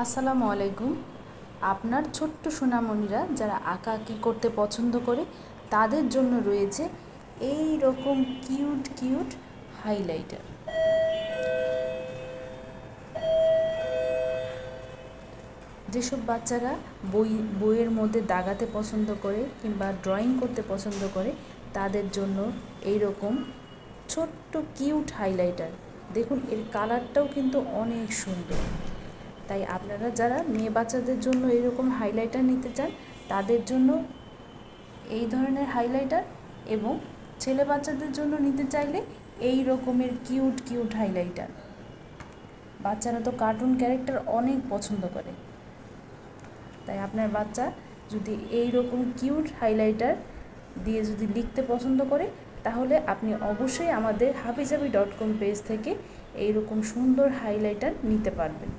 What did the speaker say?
আসসালামু আলাইকুম। আপনার ছোট্ট সোনামণিরা যারা আঁকাআঁকি করতে পছন্দ করে তাদের জন্য রয়েছে এই রকম কিউট কিউট হাইলাইটার। যেসব বাচ্চারা বইয়ের মধ্যে দাগাতে পছন্দ করে কিংবা ড্রয়িং করতে পছন্দ করে তাদের জন্য এই রকম ছোট্ট কিউট হাইলাইটার। দেখুন, এর কালারটাও কিন্তু অনেক সুন্দর। তাই আপনারা যারা মেয়ে বাচ্চাদের জন্য এরকম হাইলাইটার নিতে চান তাদের জন্য এই ধরনের হাইলাইটার, এবং ছেলে বাচ্চাদের জন্য নিতে চাইলে এই রকমের কিউট কিউট হাইলাইটার। বাচ্চারা তো কার্টুন ক্যারেক্টার অনেক পছন্দ করে, তাই আপনার বাচ্চা যদি এই রকম কিউট হাইলাইটার দিয়ে যদি লিখতে পছন্দ করে তাহলে আপনি অবশ্যই আমাদের habijabi.com পেজ থেকে এই রকম সুন্দর হাইলাইটার নিতে পারবেন।